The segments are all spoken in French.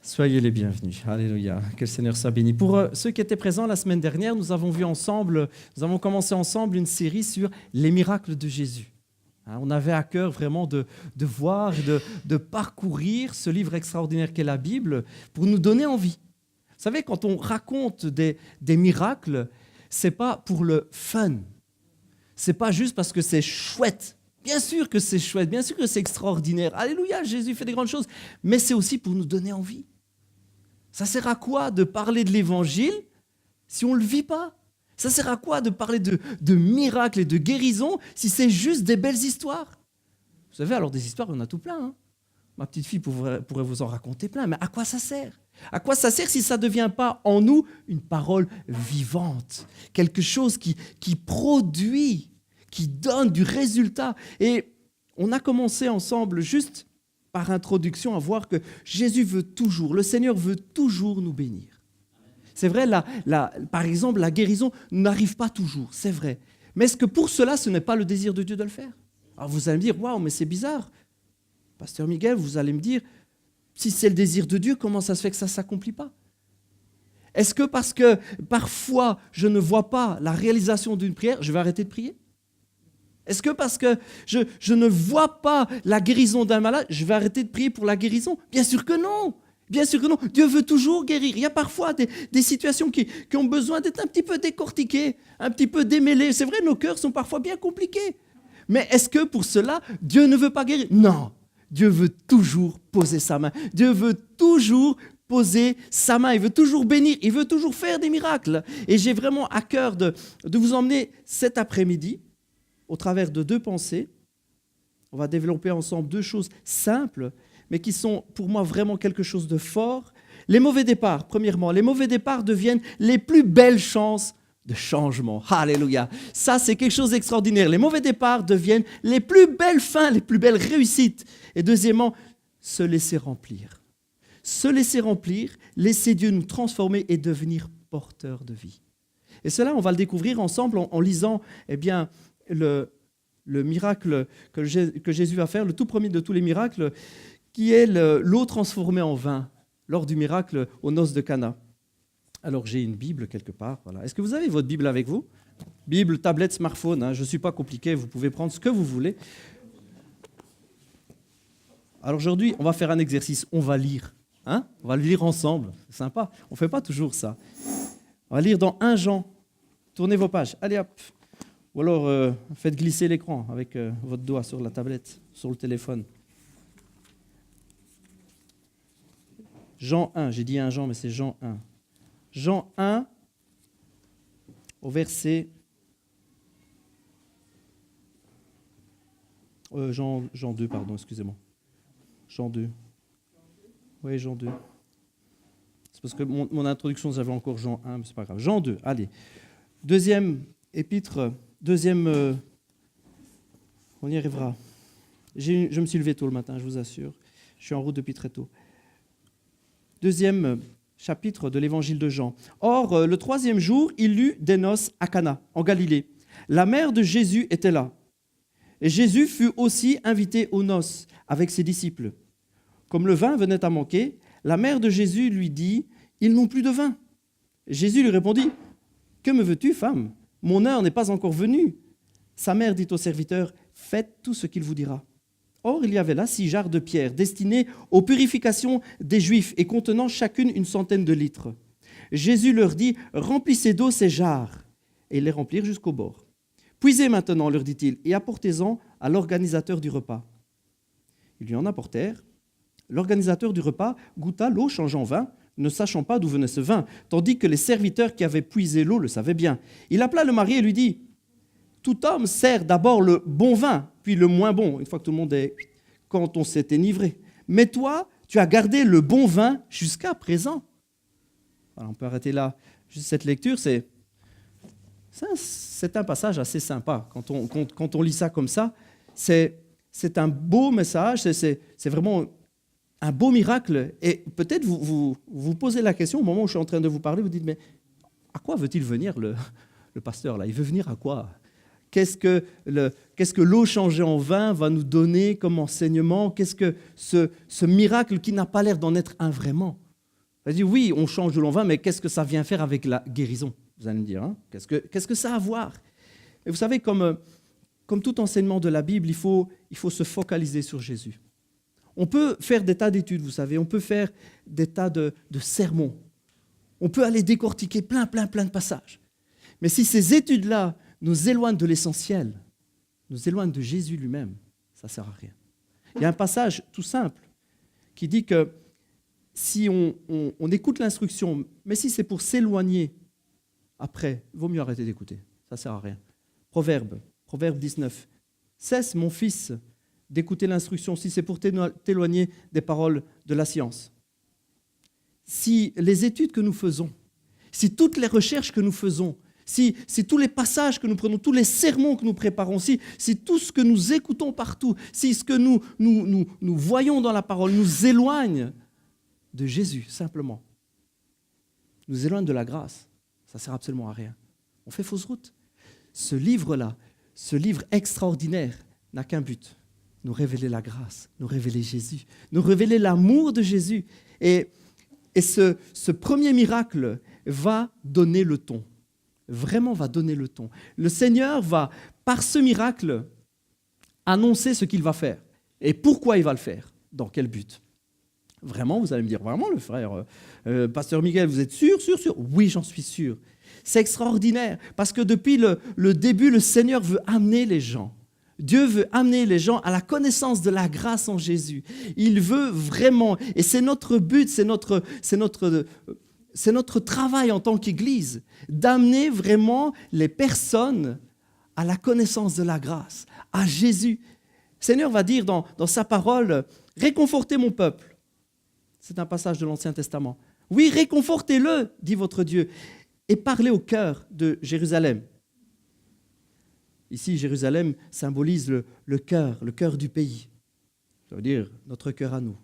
Soyez les bienvenus. Alléluia. Que le Seigneur soit béni. Pour ceux qui étaient présents la semaine dernière, nous avons commencé ensemble une série sur les miracles de Jésus. On avait à cœur vraiment de voir, de parcourir ce livre extraordinaire qu'est la Bible pour nous donner envie. Vous savez, quand on raconte des miracles, ce n'est pas pour le fun. Ce n'est pas juste parce que c'est chouette. Bien sûr que c'est chouette, bien sûr que c'est extraordinaire. Alléluia, Jésus fait des grandes choses. Mais c'est aussi pour nous donner envie. Ça sert à quoi de parler de l'Évangile si on ne le vit pas? Ça sert à quoi de parler de miracles et de guérisons si c'est juste des belles histoires? Vous savez, alors des histoires, on a tout plein. Hein. Ma petite fille pourrait vous en raconter plein. Mais à quoi ça sert? À quoi ça sert si ça ne devient pas en nous une parole vivante? Quelque chose qui produit, qui donne du résultat. Et on a commencé ensemble juste par introduction à voir que Jésus veut toujours, le Seigneur veut toujours nous bénir. C'est vrai, par exemple, la guérison n'arrive pas toujours, c'est vrai. Mais est-ce que pour cela, ce n'est pas le désir de Dieu de le faire? Alors vous allez me dire, waouh, mais c'est bizarre. Pasteur Miguel, vous allez me dire, si c'est le désir de Dieu, comment ça se fait que ça ne s'accomplit pas? Est-ce que parce que parfois je ne vois pas la réalisation d'une prière, je vais arrêter de prier? Est-ce que parce que je ne vois pas la guérison d'un malade, je vais arrêter de prier pour la guérison? Bien sûr que non. Bien sûr que non. Dieu veut toujours guérir. Il y a parfois des situations qui ont besoin d'être un petit peu décortiquées, un petit peu démêlées. C'est vrai, nos cœurs sont parfois bien compliqués. Mais est-ce que pour cela, Dieu ne veut pas guérir? Non. Dieu veut toujours poser sa main. Dieu veut toujours poser sa main. Il veut toujours bénir. Il veut toujours faire des miracles. Et j'ai vraiment à cœur de vous emmener cet après-midi au travers de deux pensées. On va développer ensemble deux choses simples, mais qui sont pour moi vraiment quelque chose de fort. Les mauvais départs, premièrement, les mauvais départs deviennent les plus belles chances de changement. Alléluia. Ça, c'est quelque chose d'extraordinaire. Les mauvais départs deviennent les plus belles fins, les plus belles réussites. Et deuxièmement, se laisser remplir. Se laisser remplir, laisser Dieu nous transformer et devenir porteur de vie. Et cela, on va le découvrir ensemble en lisant, le miracle que Jésus va faire, le tout premier de tous les miracles, qui est l'eau transformée en vin, lors du miracle aux noces de Cana. Alors, j'ai une Bible quelque part. Voilà. Est-ce que vous avez votre Bible avec vous? Bible, tablette, smartphone, hein, je ne suis pas compliqué, vous pouvez prendre ce que vous voulez. Alors aujourd'hui, on va faire un exercice, on va lire. Hein? On va le lire ensemble, c'est sympa, on ne fait pas toujours ça. On va lire dans 1 Jean, tournez vos pages, allez hop. Ou alors, faites glisser l'écran avec votre doigt sur la tablette, sur le téléphone. Jean 1, j'ai dit 1 Jean, mais c'est Jean 1. Jean 1, au verset... Jean 2, pardon, excusez-moi. Jean 2. Oui, Jean 2. C'est parce que mon introduction, j'avais encore Jean 1, mais c'est pas grave. Jean 2, allez. Deuxième épître... on y arrivera. Je me suis levé tôt le matin, je vous assure. Je suis en route depuis très tôt. Deuxième chapitre de l'évangile de Jean. Or, le 3e jour, il eut des noces à Cana, en Galilée. La mère de Jésus était là. Et Jésus fut aussi invité aux noces avec ses disciples. Comme le vin venait à manquer, la mère de Jésus lui dit, « Ils n'ont plus de vin. » Jésus lui répondit, « Que me veux-tu, femme ? Mon heure n'est pas encore venue. » Sa mère dit au serviteur, « Faites tout ce qu'il vous dira. » Or, il y avait là 6 jarres de pierre, destinées aux purifications des Juifs et contenant chacune une centaine de litres. Jésus leur dit, « Remplissez d'eau ces jarres. » Et ils les remplirent jusqu'au bord. « Puisez maintenant, leur dit-il, et apportez-en à l'organisateur du repas. » Ils lui en apportèrent. L'organisateur du repas goûta l'eau changeant en vin, ne sachant pas d'où venait ce vin, tandis que les serviteurs qui avaient puisé l'eau le savaient bien. Il appela le mari et lui dit, « Tout homme sert d'abord le bon vin, puis le moins bon, une fois que tout le monde est... quand on s'est enivré. Mais toi, tu as gardé le bon vin jusqu'à présent. » Alors on peut arrêter là. Juste cette lecture, c'est un passage assez sympa. Quand on lit ça comme ça, c'est un beau message, c'est vraiment... un beau miracle. Et peut-être vous posez la question au moment où je suis en train de vous parler, vous dites, mais à quoi veut-il venir le pasteur là? Il veut venir à quoi? Qu'est-ce que l'eau changée en vin va nous donner comme enseignement? Qu'est-ce que ce miracle qui n'a pas l'air d'en être un vraiment? On va dire, oui, on change de l'an 20, mais qu'est-ce que ça vient faire avec la guérison? Vous allez me dire, hein? Qu'est-ce que ça a à voir? Et vous savez, comme tout enseignement de la Bible, il faut se focaliser sur Jésus. On peut faire des tas d'études, vous savez, on peut faire des tas de sermons. On peut aller décortiquer plein de passages. Mais si ces études-là nous éloignent de l'essentiel, nous éloignent de Jésus lui-même, ça ne sert à rien. Il y a un passage tout simple qui dit que si on écoute l'instruction, mais si c'est pour s'éloigner après, il vaut mieux arrêter d'écouter. Ça ne sert à rien. Proverbe 19. Cesse, mon fils, d'écouter l'instruction si c'est pour t'éloigner des paroles de la science. Si les études que nous faisons, si toutes les recherches que nous faisons, si tous les passages que nous prenons, tous les sermons que nous préparons, si tout ce que nous écoutons partout, si ce que nous voyons dans la parole nous éloigne de Jésus, simplement, nous éloigne de la grâce, ça ne sert absolument à rien. On fait fausse route. Ce livre-là, ce livre extraordinaire, n'a qu'un but, nous révéler la grâce, nous révéler Jésus, nous révéler l'amour de Jésus. Et ce premier miracle va donner le ton. Vraiment va donner le ton. Le Seigneur va, par ce miracle, annoncer ce qu'il va faire. Et pourquoi il va le faire? Dans quel but? Vraiment, vous allez me dire, vraiment le frère, Pasteur Miguel, vous êtes sûr? Oui, j'en suis sûr. C'est extraordinaire, parce que depuis le début, le Seigneur veut amener les gens. Dieu veut amener les gens à la connaissance de la grâce en Jésus. Il veut vraiment, et c'est notre but, c'est notre travail en tant qu'Église, d'amener vraiment les personnes à la connaissance de la grâce, à Jésus. Le Seigneur va dire dans sa parole, « Réconfortez mon peuple ». C'est un passage de l'Ancien Testament. « Oui, réconfortez-le, dit votre Dieu, et parlez au cœur de Jérusalem ». Ici, Jérusalem symbolise le cœur du pays. Ça veut dire notre cœur à nous.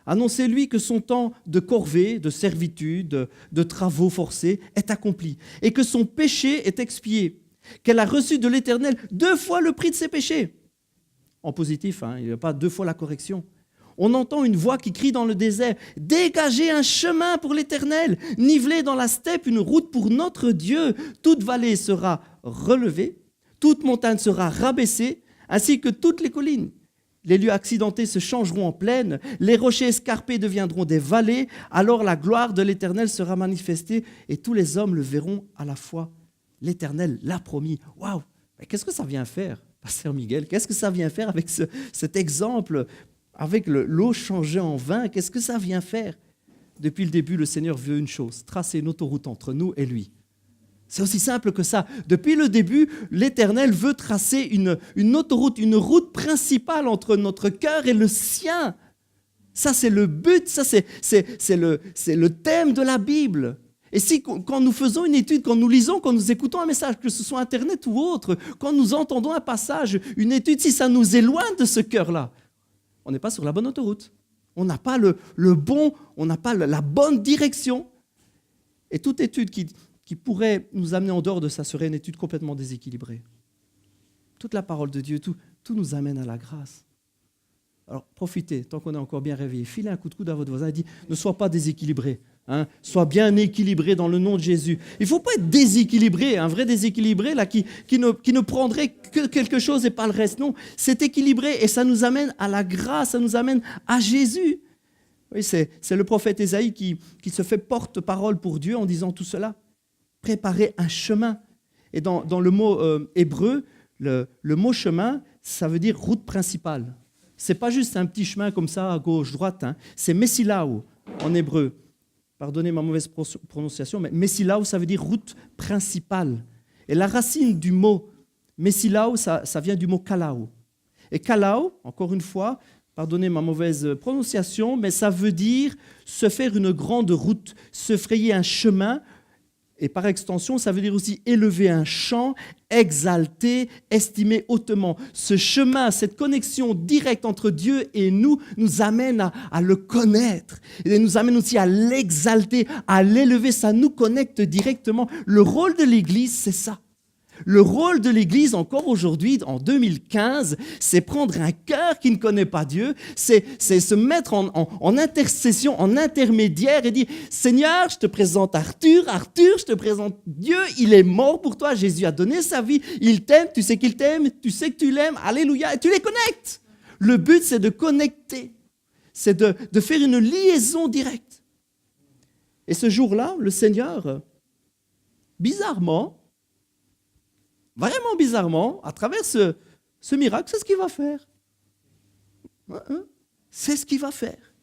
Annoncez-lui que son temps de corvée, de servitude, de travaux forcés est accompli et que son péché est expié, qu'elle a reçu de l'Éternel 2 fois le prix de ses péchés. En positif, il n'y a pas 2 fois la correction. On entend une voix qui crie dans le désert, « Dégagez un chemin pour l'Éternel, nivelez dans la steppe une route pour notre Dieu. Toute vallée sera relevée, toute montagne sera rabaissée, ainsi que toutes les collines. Les lieux accidentés se changeront en plaines, les rochers escarpés deviendront des vallées, alors la gloire de l'Éternel sera manifestée et tous les hommes le verront à la fois. L'Éternel l'a promis. » Waouh! Mais qu'est-ce que ça vient faire, Pasteur Miguel? Qu'est-ce que ça vient faire avec cet exemple, avec l'eau changée en vin? Qu'est-ce que ça vient faire? Depuis le début, le Seigneur veut une chose, tracer une autoroute entre nous et lui. C'est aussi simple que ça. Depuis le début, l'Éternel veut tracer une autoroute, une route principale entre notre cœur et le sien. Ça, c'est le but, ça, c'est le thème de la Bible. Et si, quand nous faisons une étude, quand nous lisons, quand nous écoutons un message, que ce soit Internet ou autre, quand nous entendons un passage, une étude, si ça nous éloigne de ce cœur-là, on n'est pas sur la bonne autoroute. On n'a pas on n'a pas la bonne direction. Et toute étude qui pourrait nous amener en dehors de ça serait une étude complètement déséquilibrée. Toute la parole de Dieu, tout nous amène à la grâce. Alors profitez, tant qu'on est encore bien réveillé, filez un coup de coude à votre voisin et dites, ne sois pas déséquilibré, sois bien équilibré dans le nom de Jésus. Il ne faut pas être déséquilibré, un vrai déséquilibré là, qui ne prendrait que quelque chose et pas le reste. Non, c'est équilibré et ça nous amène à la grâce, ça nous amène à Jésus. Oui, c'est le prophète Ésaïe qui se fait porte-parole pour Dieu en disant tout cela. Préparer un chemin. Et dans le mot hébreu, le mot chemin, ça veut dire route principale. Ce n'est pas juste un petit chemin comme ça, à gauche, droite. C'est Messilaou en hébreu. Pardonnez ma mauvaise prononciation, mais Messilaou, ça veut dire route principale. Et la racine du mot Messilaou, ça vient du mot Kalaou. Et Kalaou, encore une fois, pardonnez ma mauvaise prononciation, mais ça veut dire se faire une grande route, se frayer un chemin. Et par extension, ça veut dire aussi élever un chant, exalter, estimer hautement. Ce chemin, cette connexion directe entre Dieu et nous amène à le connaître. Et nous amène aussi à l'exalter, à l'élever. Ça nous connecte directement. Le rôle de l'Église, c'est ça. Le rôle de l'Église, encore aujourd'hui, en 2015, c'est prendre un cœur qui ne connaît pas Dieu, c'est se mettre en intercession, en intermédiaire et dire « Seigneur, je te présente Arthur, Arthur, je te présente Dieu, il est mort pour toi, Jésus a donné sa vie, il t'aime, tu sais qu'il t'aime, tu sais que tu l'aimes, alléluia, et tu les connectes. » Le but, c'est de connecter, c'est de faire une liaison directe. Et ce jour-là, le Seigneur, bizarrement, vraiment bizarrement, à travers ce miracle, c'est ce qu'il va faire. C'est ce qu'il va faire.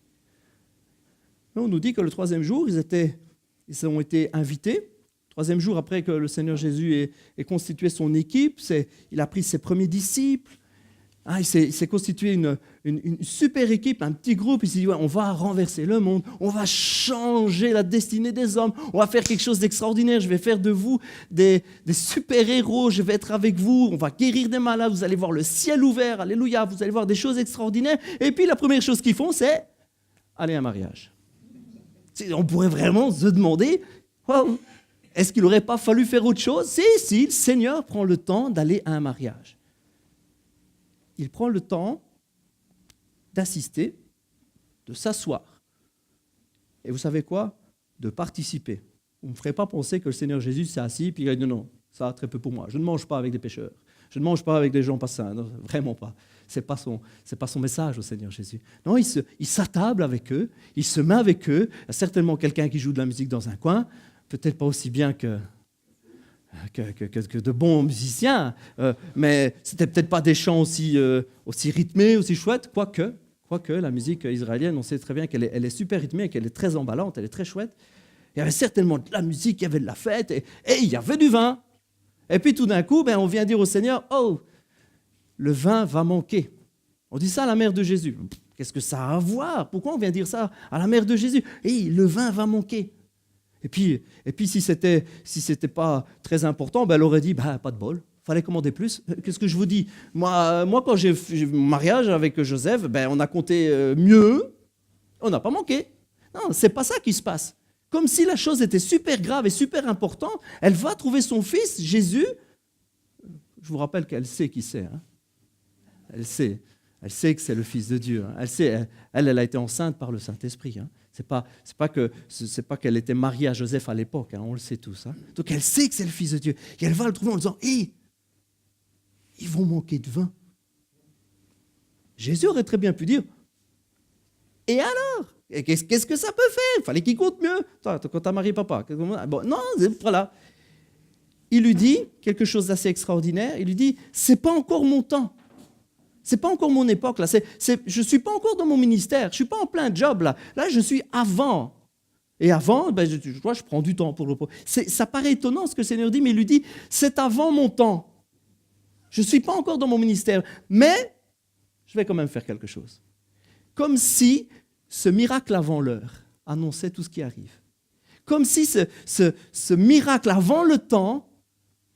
On nous dit que le troisième jour, ils ont été invités. Troisième jour après que le Seigneur Jésus ait constitué son équipe, il a pris ses premiers disciples. Il s'est constitué une super équipe, un petit groupe. Il s'est dit, ouais, on va renverser le monde, on va changer la destinée des hommes, on va faire quelque chose d'extraordinaire, je vais faire de vous des super-héros, je vais être avec vous, on va guérir des malades, vous allez voir le ciel ouvert, alléluia, vous allez voir des choses extraordinaires. Et puis la première chose qu'ils font, c'est aller à un mariage. On pourrait vraiment se demander, wow, est-ce qu'il n'aurait pas fallu faire autre chose? Si, le Seigneur prend le temps d'aller à un mariage. Il prend le temps d'assister, de s'asseoir. Et vous savez quoi? De participer. Vous ne me ferez pas penser que le Seigneur Jésus s'est assis et puis il a dit non, ça a très peu pour moi. Je ne mange pas avec des pécheurs. Je ne mange pas avec des gens pas saints. Non, vraiment pas. Ce n'est pas son message au Seigneur Jésus. Non, il s'attable avec eux, il se met avec eux. Il y a certainement quelqu'un qui joue de la musique dans un coin, peut-être pas aussi bien que de bons musiciens, mais c'était peut-être pas des chants aussi rythmés, aussi chouettes, quoique la musique israélienne, on sait très bien qu'elle est super rythmée, qu'elle est très emballante, elle est très chouette. Il y avait certainement de la musique, il y avait de la fête, et il y avait du vin. Et puis tout d'un coup, on vient dire au Seigneur, oh, le vin va manquer. On dit ça à la mère de Jésus. Qu'est-ce que ça a à voir? Pourquoi on vient dire ça à la mère de Jésus? Le vin va manquer. Et puis si c'était pas très important, elle aurait dit, pas de bol, fallait commander plus. Qu'est-ce que je vous dis? Moi quand j'ai fait mon mariage avec Joseph, on a compté mieux, on n'a pas manqué. Non, c'est pas ça qui se passe. Comme si la chose était super grave et super importante, elle va trouver son fils, Jésus. Je vous rappelle qu'elle sait qui c'est. Hein. Elle sait que c'est le Fils de Dieu. Hein. Elle a été enceinte par le Saint-Esprit. Hein. C'est pas qu'elle était mariée à Joseph à l'époque, hein, on le sait tous. Hein. Donc elle sait que c'est le Fils de Dieu. Et elle va le trouver en disant, ils vont manquer de vin. Jésus aurait très bien pu dire, et alors? Et qu'est-ce que ça peut faire? Il fallait qu'il compte mieux. Toi, quand tu as marié papa. Bon, non, voilà. Il lui dit quelque chose d'assez extraordinaire. Il lui dit, c'est pas encore mon temps. C'est pas encore mon époque, là. Je ne suis pas encore dans mon ministère. Je ne suis pas en plein job, là. Là, je suis avant. Et avant, je prends du temps pour le... Ça paraît étonnant ce que le Seigneur dit, mais il lui dit, c'est avant mon temps. Je ne suis pas encore dans mon ministère, mais je vais quand même faire quelque chose. Comme si ce miracle avant l'heure annonçait tout ce qui arrive. Comme si ce miracle avant le temps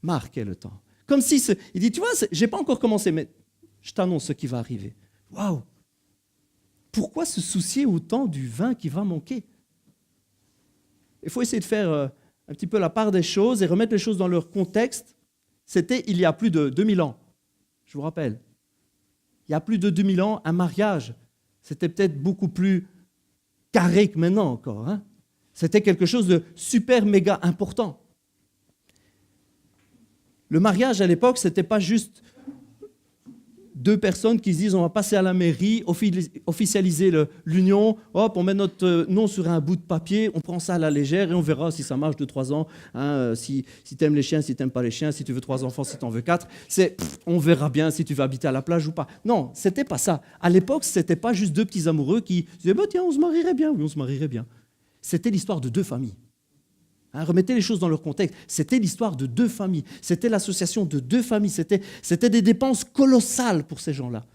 marquait le temps. Comme si... il dit, tu vois, je n'ai pas encore commencé, mais... je t'annonce ce qui va arriver. Waouh! Pourquoi se soucier autant du vin qui va manquer? Il faut essayer de faire un petit peu la part des choses et remettre les choses dans leur contexte. C'était il y a plus de 2000 ans. Je vous rappelle. Il y a plus de 2000 ans, un mariage, c'était peut-être beaucoup plus carré que maintenant encore. Hein? C'était quelque chose de super méga important. Le mariage à l'époque, ce n'était pas juste deux personnes qui se disent on va passer à la mairie, officialiser l'union, hop, on met notre nom sur un bout de papier, on prend ça à la légère et on verra si ça marche 2-3 ans, hein, si tu aimes les chiens, si tu n'aimes pas les chiens, si tu veux 3 enfants, si tu en veux 4, on verra bien si tu veux habiter à la plage ou pas. Non, c'était pas ça. À l'époque, c'était pas juste deux petits amoureux qui disaient tiens, on se marierait bien, oui, on se marierait bien. C'était l'histoire de deux familles. Hein, remettez les choses dans leur contexte. C'était l'histoire de deux familles. C'était l'association de deux familles. C'était des dépenses colossales pour ces gens-là.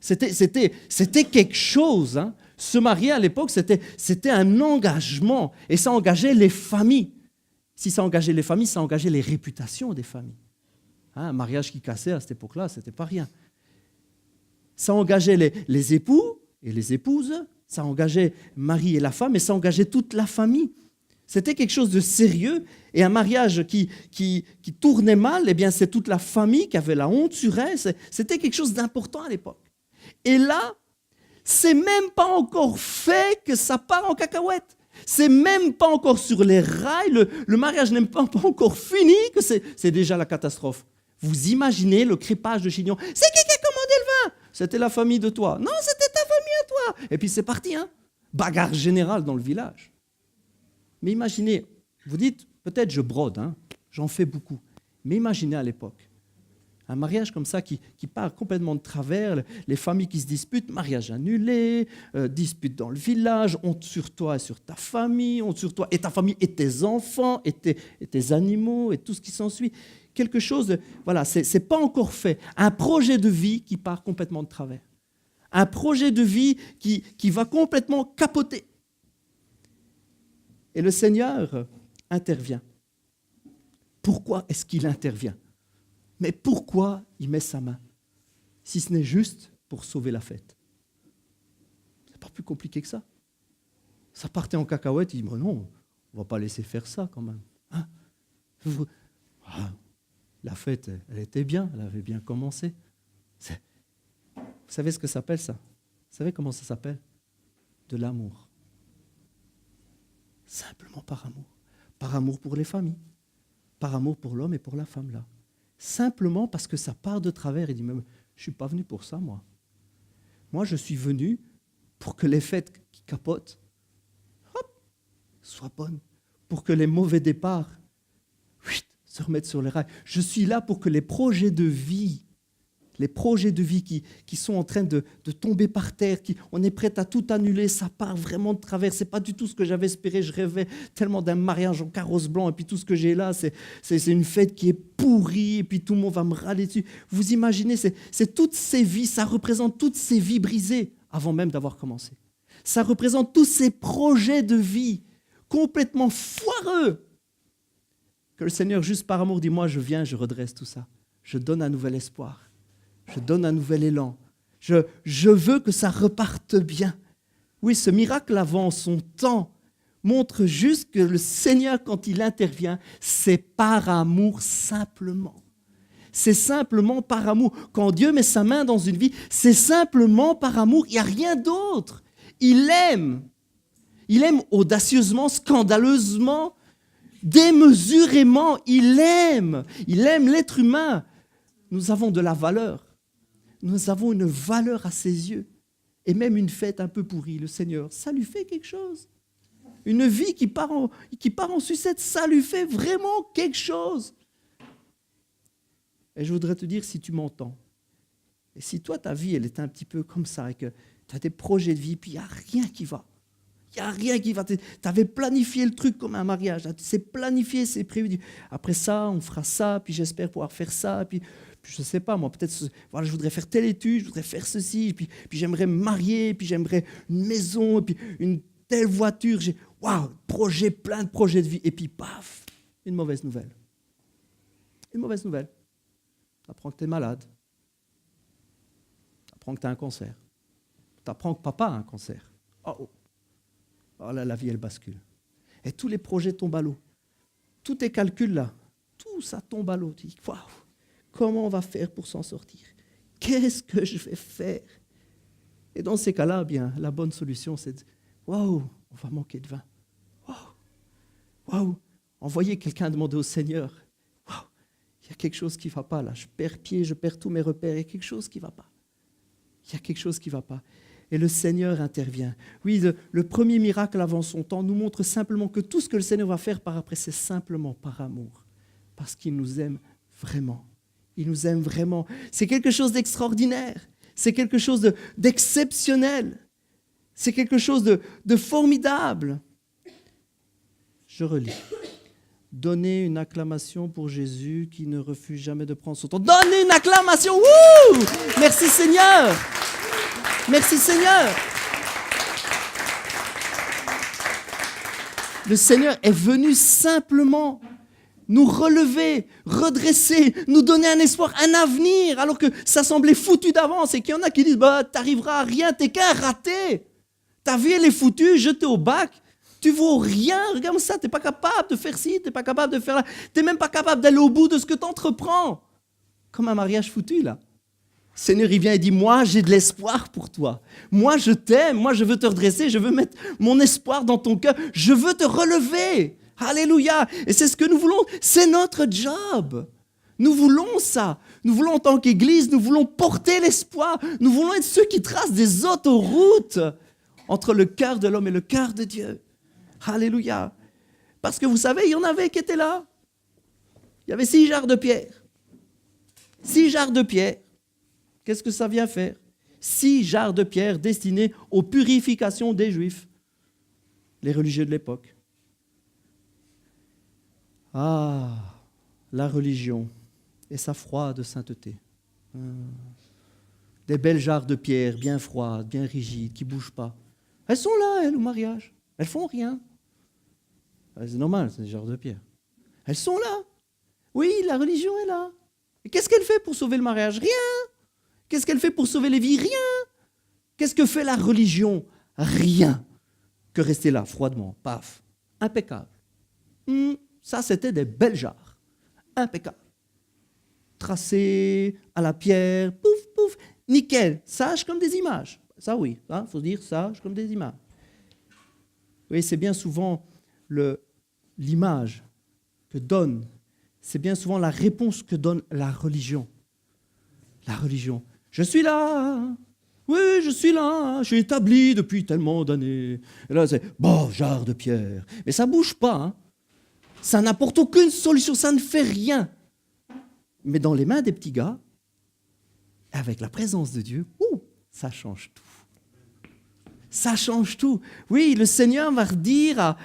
C'était quelque chose. Hein. Se marier à l'époque, c'était un engagement. Et ça engageait les familles. Si ça engageait les familles, ça engageait les réputations des familles. Hein, un mariage qui cassait à cette époque-là, ce n'était pas rien. Ça engageait les époux et les épouses. Ça engageait Marie et la femme, et ça engageait toute la famille. C'était quelque chose de sérieux. Et un mariage qui tournait mal, eh bien, c'est toute la famille qui avait la honte sur elle. C'était quelque chose d'important à l'époque. Et là, c'est même pas encore fait que ça part en cacahuète. C'est même pas encore sur les rails. Le mariage n'est pas encore fini que c'est déjà la catastrophe. Vous imaginez le crépage de chignon. C'est qui a commandé le vin? C'était la famille de toi. Non, c'était ta famille à toi. Et puis c'est parti, hein. Bagarre générale dans le village. Mais imaginez, vous dites, peut-être je brode, hein, j'en fais beaucoup. Mais imaginez à l'époque, un mariage comme ça qui part complètement de travers, les familles qui se disputent, mariage annulé, dispute dans le village, honte sur toi et sur ta famille, honte sur toi et ta famille et tes enfants et tes animaux et tout ce qui s'ensuit. Quelque chose de, voilà, c'est pas encore fait. Un projet de vie qui part complètement de travers. Un projet de vie qui va complètement capoter. Et le Seigneur intervient. Pourquoi est-ce qu'il intervient? Mais pourquoi il met sa main? Si ce n'est juste pour sauver la fête. C'est pas plus compliqué que ça. Ça partait en cacahuète, il dit, non, on ne va pas laisser faire ça quand même. Hein? La fête, elle était bien, elle avait bien commencé. Vous savez ce que ça s'appelle ça? Vous savez comment ça s'appelle? De l'amour. Simplement par amour. Par amour pour les familles. Par amour pour l'homme et pour la femme là. Simplement parce que ça part de travers. Il dit, mais je ne suis pas venu pour ça, moi. Moi, je suis venu pour que les fêtes qui capotent, hop, soient bonnes. Pour que les mauvais départs se remettent sur les rails. Je suis là pour que les projets de vie qui sont en train de tomber par terre, on est prêt à tout annuler, ça part vraiment de travers. Ce n'est pas du tout ce que j'avais espéré. Je rêvais tellement d'un mariage en carrosse blanc, et puis tout ce que j'ai là, c'est une fête qui est pourrie, et puis tout le monde va me râler dessus. Vous imaginez, c'est toutes ces vies, ça représente toutes ces vies brisées avant même d'avoir commencé. Ça représente tous ces projets de vie complètement foireux que le Seigneur, juste par amour, dit, moi je viens, je redresse tout ça. Je donne un nouvel espoir. Je donne un nouvel élan. Je veux que ça reparte bien. Oui, ce miracle avant son temps montre juste que le Seigneur, quand il intervient, c'est par amour simplement. C'est simplement par amour. Quand Dieu met sa main dans une vie, c'est simplement par amour. Il n'y a rien d'autre. Il aime. Il aime audacieusement, scandaleusement, démesurément. Il aime. Il aime l'être humain. Nous avons de la valeur. Nous avons une valeur à ses yeux. Et même une fête un peu pourrie, le Seigneur, ça lui fait quelque chose. Une vie qui part en sucette, ça lui fait vraiment quelque chose. Et je voudrais te dire, si tu m'entends, et si toi, ta vie, elle est un petit peu comme ça, et que tu as des projets de vie, puis il n'y a rien qui va. Il n'y a rien qui va. Tu avais planifié le truc comme un mariage. C'est planifié, c'est prévu. Après ça, on fera ça, puis j'espère pouvoir faire ça, puis je ne sais pas, moi, peut-être, voilà, je voudrais faire telle étude, je voudrais faire ceci, puis j'aimerais me marier, puis j'aimerais une maison, puis une telle voiture. Waouh, plein de projets de vie. Et puis, paf, une mauvaise nouvelle. Une mauvaise nouvelle. Tu apprends que tu es malade. Tu apprends que tu as un cancer. Tu apprends que papa a un cancer. Oh là, la vie, elle bascule. Et tous les projets tombent à l'eau. Tous tes calculs, là, tout ça tombe à l'eau. Tu dis, waouh, comment on va faire pour s'en sortir? Qu'est-ce que je vais faire? Et dans ces cas-là, bien, la bonne solution, c'est de, waouh, on va manquer de vin. Waouh, envoyer quelqu'un demander au Seigneur, waouh, il y a quelque chose qui ne va pas là. Je perds pied, je perds tous mes repères. Il y a quelque chose qui ne va pas. Il y a quelque chose qui ne va pas. Et le Seigneur intervient. Oui, le premier miracle avant son temps nous montre simplement que tout ce que le Seigneur va faire par après, c'est simplement par amour. Parce qu'il nous aime vraiment. Il nous aime vraiment. C'est quelque chose d'extraordinaire. C'est quelque chose d'exceptionnel. C'est quelque chose de formidable. Je relis. Donnez une acclamation pour Jésus qui ne refuse jamais de prendre son temps. Donnez une acclamation. Wouh! Merci Seigneur. Merci Seigneur. Le Seigneur est venu simplement nous relever, redresser, nous donner un espoir, un avenir, alors que ça semblait foutu d'avance et qu'il y en a qui disent « t'arriveras à rien, t'es qu'un raté. Ta vie, elle est foutue, jetée au bac. Tu vaux rien, regarde ça, tu n'es pas capable de faire ci, tu n'es pas capable de faire là, tu n'es même pas capable d'aller au bout de ce que tu entreprends. Comme un mariage foutu, là. Le Seigneur, il vient et dit, moi, j'ai de l'espoir pour toi. Moi, je t'aime, moi, je veux te redresser, je veux mettre mon espoir dans ton cœur, je veux te relever. Alléluia. Et c'est ce que nous voulons, c'est notre job. Nous voulons ça. Nous voulons, en tant qu'Église, nous voulons porter l'espoir. Nous voulons être ceux qui tracent des autoroutes entre le cœur de l'homme et le cœur de Dieu. Alléluia. Parce que vous savez, il y en avait qui étaient là. Il y avait 6 jarres de pierre. 6 jarres de pierre. Qu'est-ce que ça vient faire? 6 jarres de pierre destinées aux purifications des Juifs, les religieux de l'époque. Ah, la religion et sa froide sainteté. Des belles jarres de pierre bien froides, bien rigides, qui ne bougent pas. Elles sont là, elles, au mariage. Elles font rien. C'est normal, c'est des jarres de pierre. Elles sont là. Oui, la religion est là. Et qu'est-ce qu'elle fait pour sauver le mariage? Rien. Qu'est-ce qu'elle fait pour sauver les vies? Rien. Qu'est-ce que fait la religion? Rien. Que rester là, froidement, paf. Impeccable. Ça, c'était des belles jarres. Impeccable. Tracées à la pierre, pouf, pouf, nickel. Sages comme des images. Ça, oui, il faut dire sages comme des images. Oui, c'est bien souvent l'image que donne, c'est bien souvent la réponse que donne la religion. La religion. Je suis là. Oui, je suis là. Je suis établi depuis tellement d'années. Et là, c'est jarre de pierre. Mais ça ne bouge pas. Hein. Ça n'apporte aucune solution. Ça ne fait rien. Mais dans les mains des petits gars, avec la présence de Dieu, ça change tout. Ça change tout. Oui, le Seigneur va redire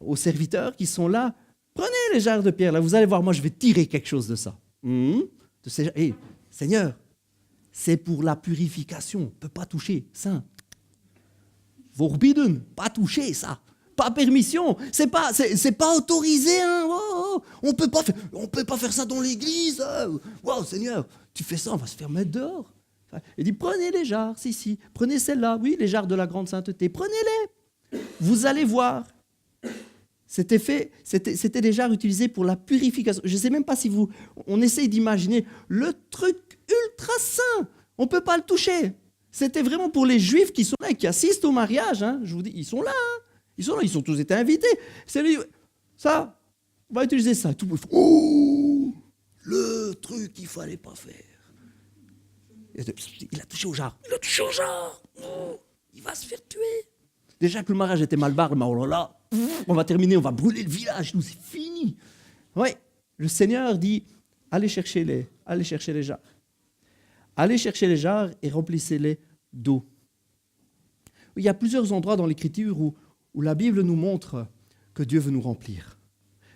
aux serviteurs qui sont là, prenez les jarres de pierre, là, vous allez voir, moi je vais tirer quelque chose de ça. Seigneur, c'est pour la purification, on ne peut pas toucher, saint. Vorbidden, pas toucher ça. Pas permission, c'est pas autorisé. Hein. On peut pas faire ça dans l'église. Seigneur, tu fais ça, on va se faire mettre dehors. Il dit, prenez les jarres, si, prenez celle-là, oui, les jarres de la grande sainteté, prenez-les. Vous allez voir. C'était des jarres utilisées pour la purification. Je ne sais même pas si on essaye d'imaginer le truc ultra saint. On ne peut pas le toucher. C'était vraiment pour les Juifs qui sont là et qui assistent au mariage. Hein. Je vous dis, ils sont là. Hein. Ils sont là, ils ont tous été invités. Ça, on va utiliser ça. Tout le monde fait, le truc qu'il ne fallait pas faire. Il a touché au jar. Il va se faire tuer. Déjà que le mariage était mal barré, mais oh là là, on va terminer, on va brûler le village, nous, c'est fini. Oui, le Seigneur dit, allez chercher les jarres. Allez chercher les jarres et remplissez-les d'eau. Il y a plusieurs endroits dans l'Écriture où la Bible nous montre que Dieu veut nous remplir.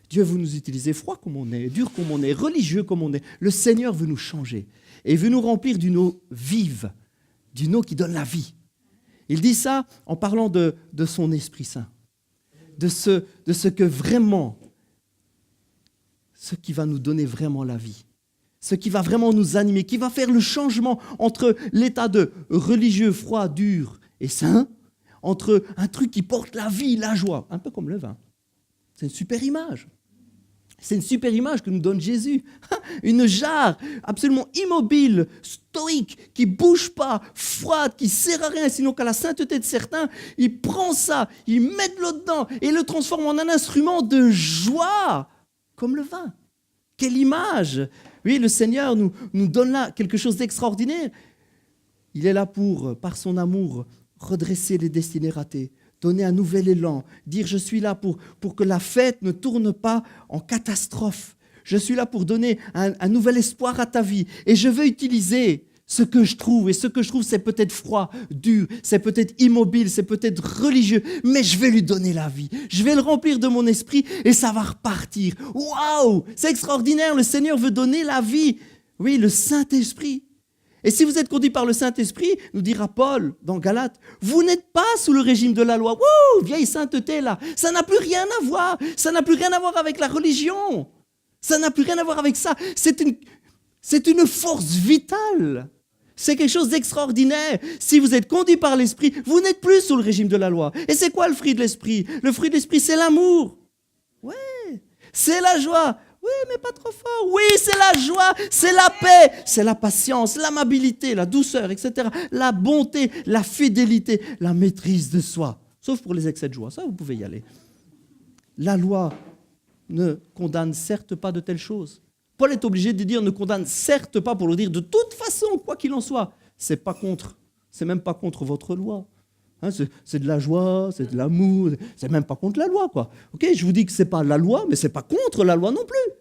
Dieu veut nous utiliser froid comme on est, dur comme on est, religieux comme on est. Le Seigneur veut nous changer et veut nous remplir d'une eau vive, d'une eau qui donne la vie. Il dit ça en parlant de son Esprit Saint, de ce que vraiment, ce qui va nous donner vraiment la vie, ce qui va vraiment nous animer, qui va faire le changement entre l'état de religieux, froid, dur et saint, entre un truc qui porte la vie, la joie, un peu comme le vin. C'est une super image. C'est une super image que nous donne Jésus. Une jarre absolument immobile, stoïque, qui ne bouge pas, froide, qui ne sert à rien, sinon qu'à la sainteté de certains. Il prend ça, il met de l'eau dedans et le transforme en un instrument de joie, comme le vin. Quelle image! Oui, le Seigneur nous donne là quelque chose d'extraordinaire. Il est là pour, par son amour, redresser les destinées ratées, donner un nouvel élan, dire je suis là pour que la fête ne tourne pas en catastrophe. Je suis là pour donner un nouvel espoir à ta vie. Et je veux utiliser ce que je trouve. Et ce que je trouve, c'est peut-être froid, dur, c'est peut-être immobile, c'est peut-être religieux. Mais je vais lui donner la vie. Je vais le remplir de mon esprit et ça va repartir. Waouh! C'est extraordinaire, le Seigneur veut donner la vie. Oui, le Saint-Esprit. Et si vous êtes conduit par le Saint-Esprit, nous dira Paul dans Galates, vous n'êtes pas sous le régime de la loi. Wouh, vieille sainteté là, ça n'a plus rien à voir. Ça n'a plus rien à voir avec la religion. Ça n'a plus rien à voir avec ça. C'est une force vitale. C'est quelque chose d'extraordinaire. Si vous êtes conduit par l'Esprit, vous n'êtes plus sous le régime de la loi. Et c'est quoi le fruit de l'Esprit? Le fruit de l'Esprit, c'est l'amour. Ouais, c'est la joie. Oui, mais pas trop fort. Oui, c'est la joie, c'est la paix, c'est la patience, l'amabilité, la douceur, etc. La bonté, la fidélité, la maîtrise de soi. Sauf pour les excès de joie, ça vous pouvez y aller. La loi ne condamne certes pas de telles choses. Paul est obligé de dire ne condamne certes pas pour le dire de toute façon, quoi qu'il en soit. C'est même pas contre votre loi. Hein, c'est de la joie, c'est de l'amour, c'est même pas contre la loi, quoi. Ok, je vous dis que c'est pas la loi, mais c'est pas contre la loi non plus.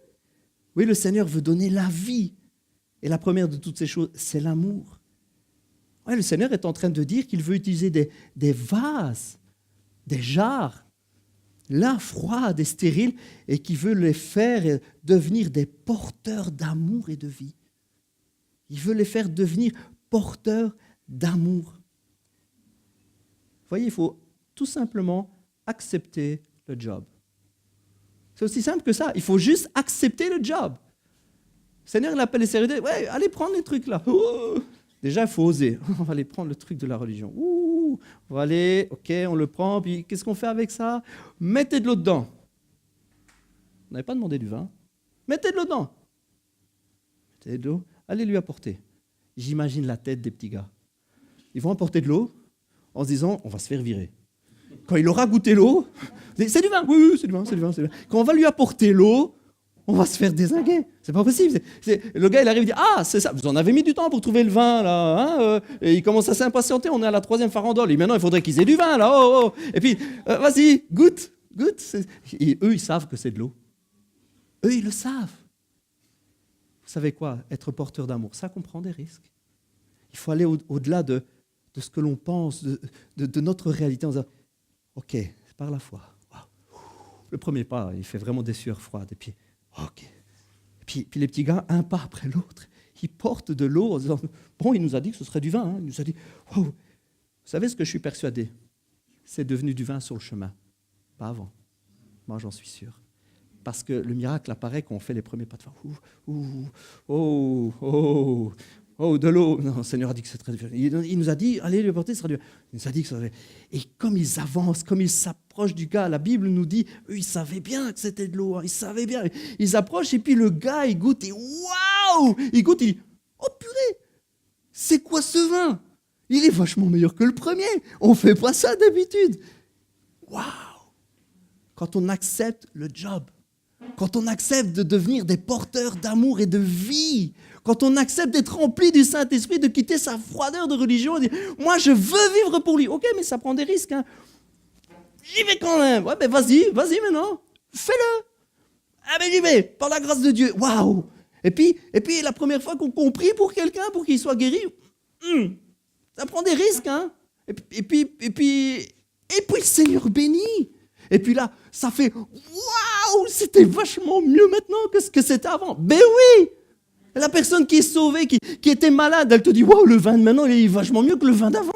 Oui, le Seigneur veut donner la vie. Et la première de toutes ces choses, c'est l'amour. Ouais, le Seigneur est en train de dire qu'il veut utiliser des vases, des jarres, là, froides et stériles, et qui veut les faire devenir des porteurs d'amour et de vie. Il veut les faire devenir porteurs d'amour. Vous voyez, il faut tout simplement accepter le job. C'est aussi simple que ça. Il faut juste accepter le job. Le Seigneur, il appelle les serviteurs. Ouais, allez prendre les trucs là. Déjà, il faut oser. On va aller prendre le truc de la religion. On va aller, ok, on le prend. Puis qu'est-ce qu'on fait avec ça? Mettez de l'eau dedans. Vous n'avez pas demandé du vin. Mettez de l'eau dedans. Mettez de l'eau. Allez lui apporter. J'imagine la tête des petits gars. Ils vont apporter de l'eau en se disant, on va se faire virer. Quand il aura goûté l'eau, c'est du vin, oui, c'est du vin. Quand on va lui apporter l'eau, on va se faire dézinguer. C'est pas possible. Le gars, il arrive et dit, ah, c'est ça, vous en avez mis du temps pour trouver le vin, là. Hein, et il commence à s'impatienter, on est à la 3e farandole. Et maintenant, il faudrait qu'ils aient du vin, là. Oh. Et puis, vas-y, goûte. Et eux, ils savent que c'est de l'eau. Eux, ils le savent. Vous savez quoi? Être porteur d'amour, ça comprend des risques. Il faut aller au-delà de ce que l'on pense, de notre réalité, en disant, ok, c'est par la foi. Wow. Le premier pas, il fait vraiment des sueurs froides. Et puis, ok. Et puis les petits gars, un pas après l'autre, ils portent de l'eau en disant, bon, il nous a dit que ce serait du vin. Hein. Il nous a dit, wow. Vous savez ce que je suis persuadé? C'est devenu du vin sur le chemin. Pas avant. Moi, j'en suis sûr. Parce que le miracle apparaît quand on fait les premiers pas de foi. De l'eau. Non, le Seigneur a dit que c'est très différent. Il nous a dit, allez lui apporter, ce sera du vin. Il nous a dit que ça serait... Et comme ils avancent, comme ils s'approchent du gars, la Bible nous dit, eux, ils savaient bien que c'était de l'eau. Hein, ils savaient bien. Ils approchent et puis le gars, il goûte et waouh! Il goûte, il dit, oh purée, c'est quoi ce vin? Il est vachement meilleur que le premier. On ne fait pas ça d'habitude. Waouh! Quand on accepte le job, quand on accepte de devenir des porteurs d'amour et de vie, quand on accepte d'être rempli du Saint-Esprit, de quitter sa froideur de religion et de dire « Moi, je veux vivre pour lui. » Ok, mais ça prend des risques. Hein. J'y vais quand même. Ouais, ben vas-y maintenant. Fais-le. Ah ben j'y vais, par la grâce de Dieu. Waouh. Et puis, la première fois qu'on prie pour quelqu'un, pour qu'il soit guéri, ça prend des risques. Hein. Et puis, le Seigneur bénit. Et puis là, ça fait « Waouh, c'était vachement mieux maintenant que ce que c'était avant. » Ben oui. La personne qui est sauvée, qui était malade, elle te dit « Waouh, le vin de maintenant, il est vachement mieux que le vin d'avant. »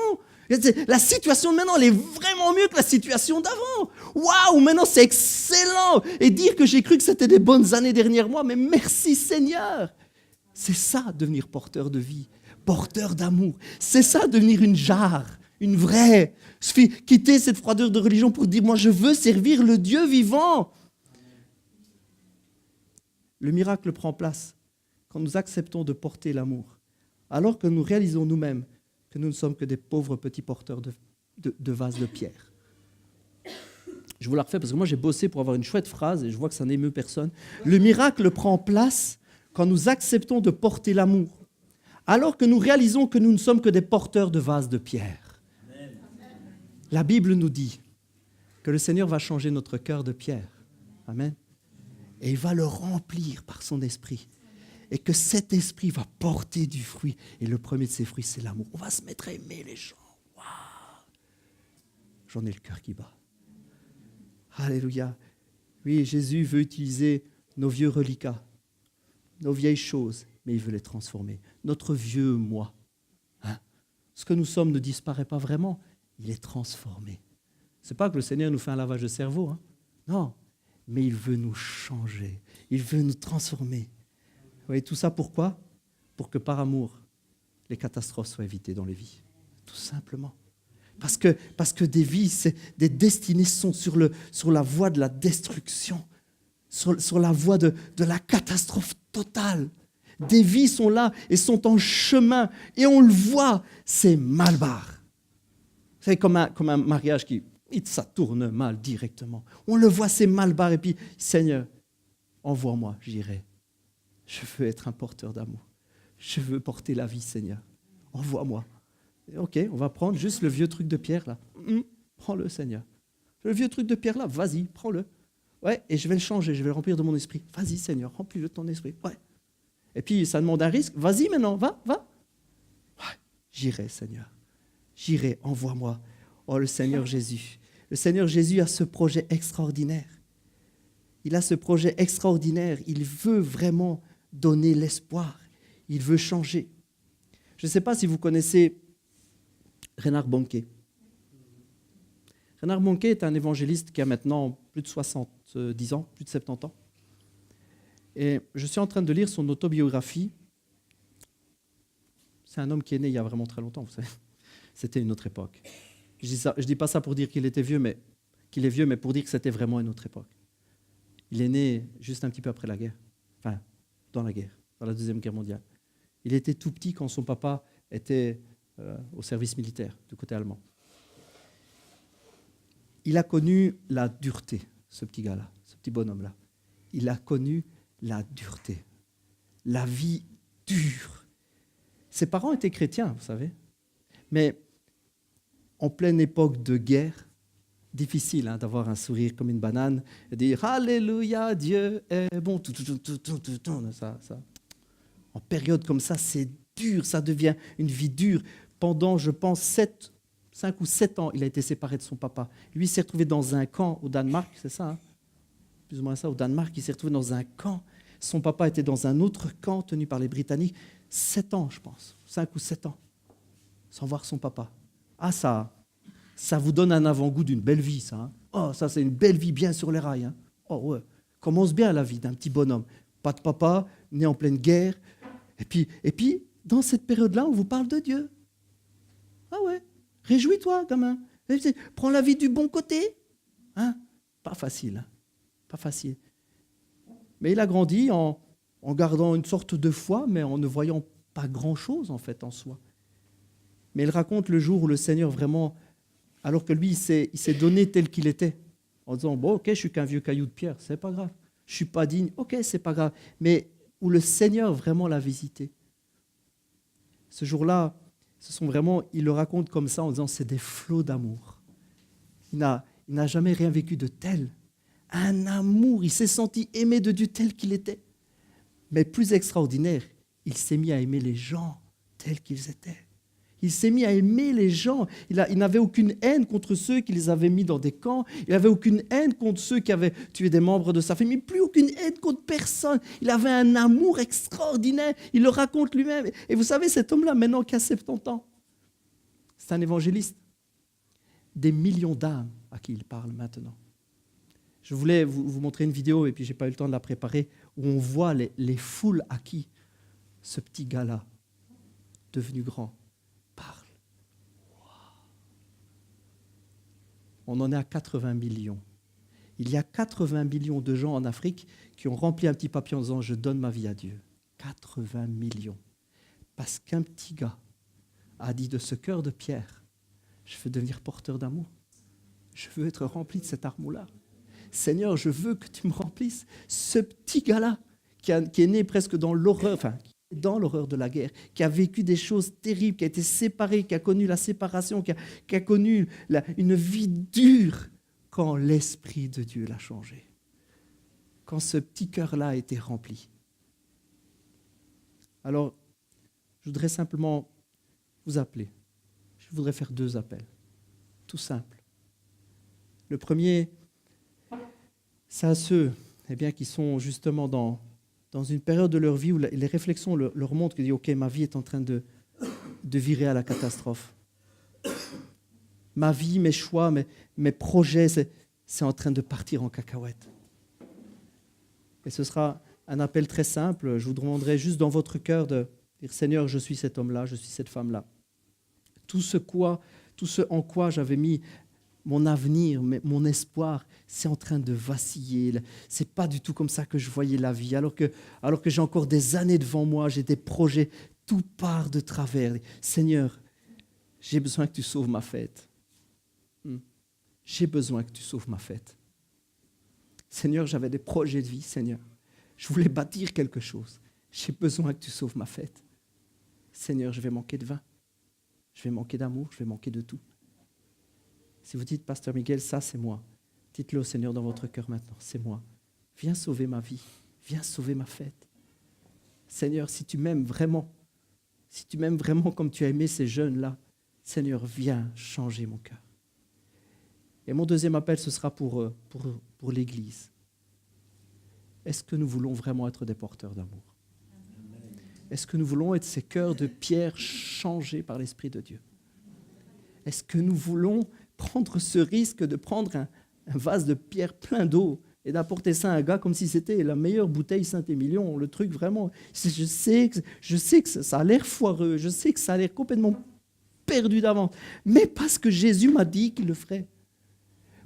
La situation de maintenant, elle est vraiment mieux que la situation d'avant. Waouh, maintenant c'est excellent. Et dire que j'ai cru que c'était des bonnes années derrière moi, mais merci Seigneur. C'est ça, devenir porteur de vie, porteur d'amour. C'est ça, devenir une jarre, une vraie. Quitter cette froideur de religion pour dire, moi je veux servir le Dieu vivant. Le miracle prend place quand nous acceptons de porter l'amour, alors que nous réalisons nous-mêmes que nous ne sommes que des pauvres petits porteurs de vases de pierre. Je vous la refais parce que moi j'ai bossé pour avoir une chouette phrase et je vois que ça n'émeut personne. Le miracle prend place quand nous acceptons de porter l'amour, alors que nous réalisons que nous ne sommes que des porteurs de vases de pierre. Amen. La Bible nous dit que le Seigneur va changer notre cœur de pierre. Amen. Et il va le remplir par son esprit. Et que cet esprit va porter du fruit. Et le premier de ces fruits, c'est l'amour. On va se mettre à aimer les gens. Waouh. J'en ai le cœur qui bat. Alléluia. Oui, Jésus veut utiliser nos vieux reliquats, nos vieilles choses, mais il veut les transformer. Notre vieux moi. Hein? Ce que nous sommes ne disparaît pas vraiment. Il est transformé. Ce n'est pas que le Seigneur nous fait un lavage de cerveau. Hein? Non. Mais il veut nous changer. Il veut nous transformer. Vous voyez, tout ça pourquoi? Pour que par amour, les catastrophes soient évitées dans les vies. Tout simplement. Parce que des vies, des destinées sont sur la voie de la destruction, sur la voie de la catastrophe totale. Des vies sont là et sont en chemin. Et on le voit, c'est mal barre. C'est comme un mariage ça tourne mal directement. On le voit, c'est mal barre. Et puis, Seigneur, envoie-moi, j'irai. Je veux être un porteur d'amour. Je veux porter la vie, Seigneur. Envoie-moi. Ok, on va prendre juste le vieux truc de pierre, là. Prends-le, Seigneur. Le vieux truc de pierre, là, vas-y, prends-le. Ouais, et je vais le changer, je vais le remplir de mon esprit. Vas-y, Seigneur, remplis-le de ton esprit. Ouais. Et puis, ça demande un risque. Vas-y maintenant, va. Ouais, j'irai, Seigneur. J'irai, envoie-moi. Oh, le Seigneur Jésus. Le Seigneur Jésus a ce projet extraordinaire. Il a ce projet extraordinaire. Il veut vraiment donner l'espoir. Il veut changer. Je ne sais pas si vous connaissez Reinhard Bonnke. Reinhard Bonnke est un évangéliste qui a maintenant plus de 70 ans, plus de 70 ans. Et je suis en train de lire son autobiographie. C'est un homme qui est né il y a vraiment très longtemps, vous savez. C'était une autre époque. Je dis pas ça pour dire qu'il était vieux, mais pour dire que c'était vraiment une autre époque. Il est né juste un petit peu après la guerre. Enfin, dans la guerre, dans la Deuxième Guerre mondiale. Il était tout petit quand son papa était au service militaire, du côté allemand. Il a connu la dureté, ce petit gars-là, ce petit bonhomme-là. Il a connu la dureté, la vie dure. Ses parents étaient chrétiens, vous savez, mais en pleine époque de guerre, difficile d'avoir un sourire comme une banane et dire « Alléluia, Dieu est bon ». Ça. En période comme ça, c'est dur, ça devient une vie dure. Pendant, je pense, 5 ou 7 ans, il a été séparé de son papa. Lui, il s'est retrouvé dans un camp au Danemark, c'est ça, plus ou moins ça, au Danemark, il s'est retrouvé dans un camp. Son papa était dans un autre camp tenu par les Britanniques. 7 ans, je pense, 5 ou 7 ans, sans voir son papa. Ah, ça vous donne un avant-goût d'une belle vie, ça. Hein. Oh, ça, c'est une belle vie bien sur les rails. Hein. Oh, ouais. Commence bien la vie d'un petit bonhomme. Pas de papa, né en pleine guerre. Et puis, dans cette période-là, on vous parle de Dieu. Ah ouais, réjouis-toi, gamin. Prends la vie du bon côté. Hein? Pas facile, hein? Pas facile. Mais il a grandi en gardant une sorte de foi, mais en ne voyant pas grand-chose, en fait, en soi. Mais il raconte le jour où le Seigneur vraiment, alors que lui, il s'est donné tel qu'il était, en disant, bon, ok, je suis qu'un vieux caillou de pierre, c'est pas grave. Je suis pas digne, ok, c'est pas grave. Mais où le Seigneur vraiment l'a visité. Ce jour-là, il le raconte comme ça en disant, c'est des flots d'amour. Il n'a jamais rien vécu de tel. Un amour, il s'est senti aimé de Dieu tel qu'il était. Mais plus extraordinaire, il s'est mis à aimer les gens tels qu'ils étaient. Il s'est mis à aimer les gens. Il n'avait aucune haine contre ceux qui les avaient mis dans des camps. Il n'avait aucune haine contre ceux qui avaient tué des membres de sa famille. Plus aucune haine contre personne. Il avait un amour extraordinaire. Il le raconte lui-même. Et vous savez, cet homme-là, maintenant qui a 70 ans, c'est un évangéliste. Des millions d'âmes à qui il parle maintenant. Je voulais vous montrer une vidéo, et puis je n'ai pas eu le temps de la préparer, où on voit les foules à qui ce petit gars-là, devenu grand, parle. Wow. On en est à 80 millions. Il y a 80 millions de gens en Afrique qui ont rempli un petit papier en disant « Je donne ma vie à Dieu ». 80 millions. Parce qu'un petit gars a dit de ce cœur de pierre « Je veux devenir porteur d'amour. Je veux être rempli de cet amour-là. Seigneur, je veux que tu me remplisses. » Ce petit gars-là, qui est né presque dans l'horreur, dans l'horreur de la guerre, qui a vécu des choses terribles, qui a été séparé, qui a connu la séparation, qui a connu une vie dure, quand l'Esprit de Dieu l'a changé. Quand ce petit cœur-là a été rempli. Alors, je voudrais simplement vous appeler. Je voudrais faire 2 appels. Tout simple. Le premier, c'est à ceux qui sont justement dans une période de leur vie où les réflexions leur montrent qu'ils disent « Ok, ma vie est en train de virer à la catastrophe. Ma vie, mes choix, mes projets, c'est en train de partir en cacahuète. » Et ce sera un appel très simple. Je vous demanderai juste dans votre cœur de Dire, Seigneur, je suis cet homme-là, je suis cette femme-là. Tout ce en quoi j'avais mis mon avenir, mon espoir, c'est en train de vaciller. Ce n'est pas du tout comme ça que je voyais la vie. Alors que j'ai encore des années devant moi, j'ai des projets, tout part de travers. Seigneur, j'ai besoin que tu sauves ma fête. J'ai besoin que tu sauves ma fête. Seigneur, j'avais des projets de vie, Seigneur. Je voulais bâtir quelque chose. J'ai besoin que tu sauves ma fête. Seigneur, je vais manquer de vin. Je vais manquer d'amour, je vais manquer de tout. Si vous dites, Pasteur Miguel, ça c'est moi, dites-le au Seigneur dans votre cœur maintenant, c'est moi. Viens sauver ma vie, viens sauver ma fête. Seigneur, si tu m'aimes vraiment comme tu as aimé ces jeunes-là, Seigneur, viens changer mon cœur. Et mon deuxième appel, ce sera pour l'Église. Est-ce que nous voulons vraiment être des porteurs d'amour? Est-ce que nous voulons être ces cœurs de pierre changés par l'Esprit de Dieu? Est-ce que nous voulons prendre ce risque de prendre un vase de pierre plein d'eau et d'apporter ça à un gars comme si c'était la meilleure bouteille Saint-Émilion, le truc vraiment... Je sais que ça a l'air foireux, je sais que ça a l'air complètement perdu d'avance, mais parce que Jésus m'a dit qu'il le ferait.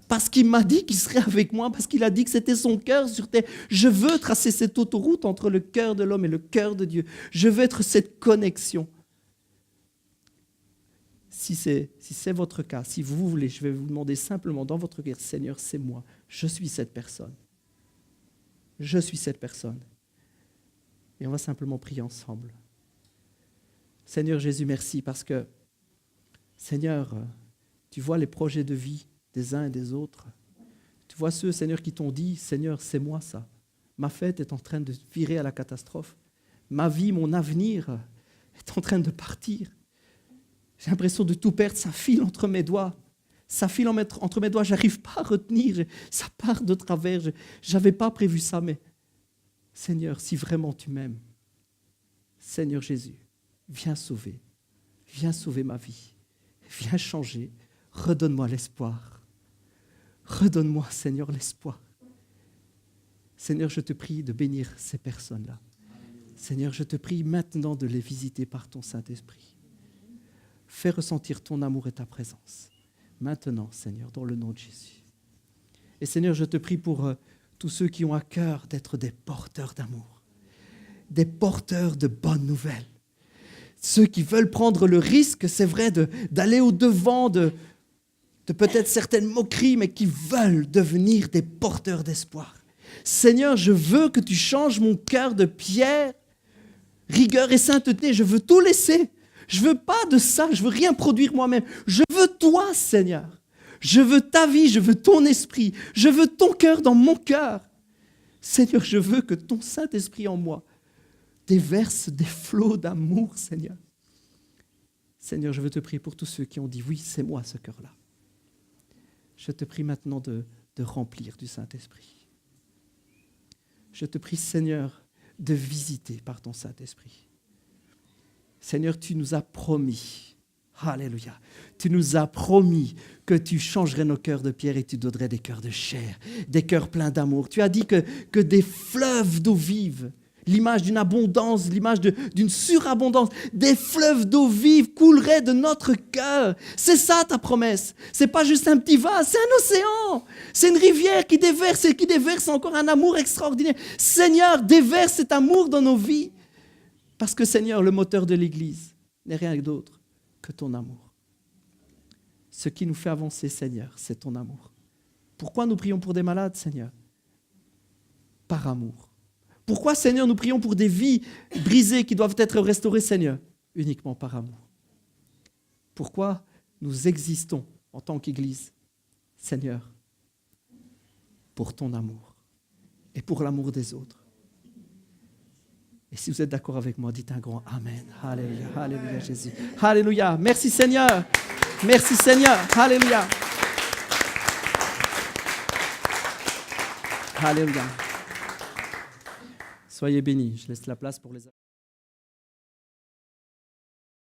Parce qu'il m'a dit qu'il serait avec moi, parce qu'il a dit que c'était son cœur sur terre. Je veux tracer cette autoroute entre le cœur de l'homme et le cœur de Dieu. Je veux être cette connexion. Si c'est votre cas, si vous voulez, je vais vous demander simplement dans votre cœur, Seigneur, c'est moi. Je suis cette personne. Je suis cette personne. Et on va simplement prier ensemble. Seigneur Jésus, merci parce que, Seigneur, tu vois les projets de vie des uns et des autres. Tu vois ceux, Seigneur, qui t'ont dit, Seigneur, c'est moi ça. Ma fête est en train de virer à la catastrophe. Ma vie, mon avenir est en train de partir. J'ai l'impression de tout perdre, ça file entre mes doigts. Ça file entre mes doigts, je n'arrive pas à retenir. Ça part de travers. Je n'avais pas prévu ça, mais Seigneur, si vraiment tu m'aimes, Seigneur Jésus, viens sauver ma vie. Viens changer. Redonne-moi l'espoir. Redonne-moi, Seigneur, l'espoir. Seigneur, je te prie de bénir ces personnes-là. Seigneur, je te prie maintenant de les visiter par ton Saint-Esprit. Fais ressentir ton amour et ta présence. Maintenant, Seigneur, dans le nom de Jésus. Et Seigneur, je te prie pour tous ceux qui ont à cœur d'être des porteurs d'amour, des porteurs de bonnes nouvelles. Ceux qui veulent prendre le risque, c'est vrai, d'aller au-devant de peut-être certaines moqueries, mais qui veulent devenir des porteurs d'espoir. Seigneur, je veux que tu changes mon cœur de pierre, rigueur et sainteté. Je veux tout laisser. Je ne veux pas de ça. Je ne veux rien produire moi-même. Je veux toi, Seigneur. Je veux ta vie. Je veux ton esprit. Je veux ton cœur dans mon cœur. Seigneur, je veux que ton Saint-Esprit en moi déverse des flots d'amour, Seigneur. Seigneur, je veux te prier pour tous ceux qui ont dit oui, c'est moi ce cœur-là. Je te prie maintenant de remplir du Saint-Esprit. Je te prie, Seigneur, de visiter par ton Saint-Esprit. Seigneur, tu nous as promis, alléluia, tu nous as promis que tu changerais nos cœurs de pierre et tu donnerais des cœurs de chair, des cœurs pleins d'amour. Tu as dit que des fleuves d'eau vive, l'image d'une abondance, l'image d'une surabondance, des fleuves d'eau vive couleraient de notre cœur. C'est ça ta promesse. C'est pas juste un petit vase, c'est un océan. C'est une rivière qui déverse et qui déverse encore un amour extraordinaire. Seigneur, déverse cet amour dans nos vies. Parce que Seigneur, le moteur de l'Église n'est rien d'autre que ton amour. Ce qui nous fait avancer, Seigneur, c'est ton amour. Pourquoi nous prions pour des malades, Seigneur? Par amour. Pourquoi, Seigneur, nous prions pour des vies brisées qui doivent être restaurées, Seigneur? Uniquement par amour. Pourquoi nous existons en tant qu'Église, Seigneur? Pour ton amour et pour l'amour des autres. Et si vous êtes d'accord avec moi, dites un grand Amen. Alléluia, alléluia Jésus. Alléluia, merci Seigneur. Merci Seigneur, alléluia. Alléluia. Soyez bénis. Je laisse la place pour les